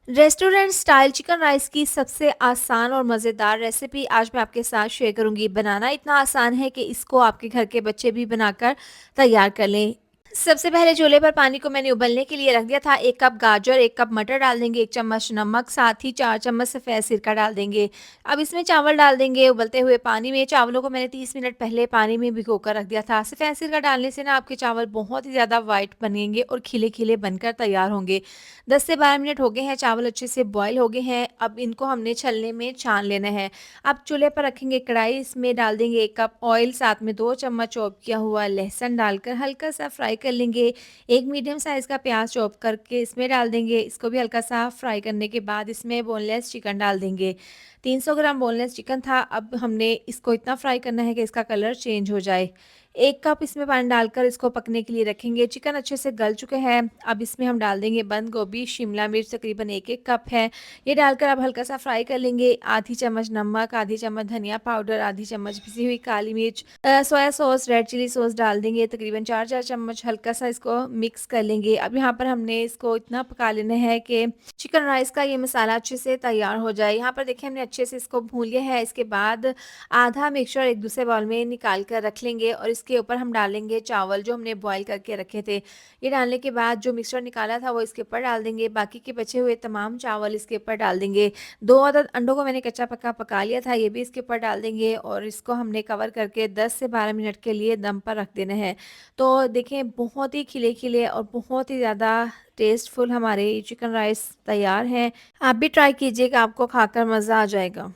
Restaurant style chicken rice की सबसे आसान और मज़ेदार रेसिपी आज मैं आपके साथ शेयर करूंगी। बनाना इतना आसान है कि इसको आपके घर के बच्चे भी बनाकर तैयार कर लें। सबसे पहले चूल्हे पर पानी को मैंने उबलने के लिए रख दिया था। 1 कप गाजर, 1 कप मटर डाल देंगे, 1 चम्मच नमक, साथ ही 4 चम्मच सफ़ेद सिरका डाल देंगे। अब इसमें चावल डाल देंगे उबलते हुए पानी में। चावलों को मैंने 30 मिनट पहले पानी में भिगो कर रख दिया था। सफ़ेद सिरका डालने से ना आपके चावल बहुत ही ज़्यादा वाइट बनेंगे और खिले-खिले बनकर तैयार होंगे। 10 से 12 मिनट हो गए हैं, चावल अच्छे से बॉयल हो गए हैं। अब इनको हमने छलनी में छान लेना है। अब चूल्हे पर रखेंगे कढ़ाई, इसमें डाल देंगे 1 कप ऑयल, साथ में 2 चम्मच चॉप किया हुआ लहसुन डालकर हल्का-सा फ्राई कर लेंगे। 1 मीडियम साइज़ का प्याज चॉप करके इसमें डाल देंगे। इसको भी हल्का-सा फ्राई करने के बाद इसमें बोनलेस चिकन डाल देंगे। 300 ग्राम बोनलेस चिकन था, अब हमने इसको इतना फ्राई करना है कि इसका कलर चेंज हो जाए। 1 कप इसमें पानी डालकर इसको पकने के लिए रखेंगे। चिकन अच्छे से गल चुके हैं। अब इसमें हम डाल देंगे बंद गोभी, शिमला मिर्च तकरीबन 1-1 कप है। ये डालकर अब हल्का-सा फ्राई कर लेंगे। आधी चम्मच नमक, आधी चम्मच धनिया पाउडर, आधी चम्मच पिसी हुई काली मिर्च, soya sauce, red chilli sauce डाल देंगे तकरीबन 4-4 चम्मच। हल्का-सा इसको मिक्स कर लेंगे। अब यहाँ पर हमने इसको इतना पका लेना है कि चिकन राइस का ये मसाला अच्छे से तैयार हो जाए। यहाँ पर देखिए हमने अच्छे से इसको भून लिया है। इसके बाद आधा मिक्सचर एक दूसरे बाउल में निकाल कर रख लेंगे और इसके ऊपर हम डालेंगे चावल जो हमने बॉईल करके रखे थे। ये डालने के बाद जो मिक्सचर निकाला था वो इसके ऊपर डाल देंगे। बाकी के बचे हुए तमाम चावल इसके ऊपर डाल देंगे। 2 अदद अंडों को मैंने कच्चा पक्का पका लिया था, ये भी इसके ऊपर डाल देंगे और इसको हमने कवर करके 10 से 12 मिनट के लिए दम पर रख देना है। तो देखें बहुत ही खिले-खिले और बहुत ही ज़्यादा टेस्टफुल हमारे चिकन राइस तैयार हैं। आप भी ट्राई कीजिएगा, आपको खाकर मज़ा आ जाएगा।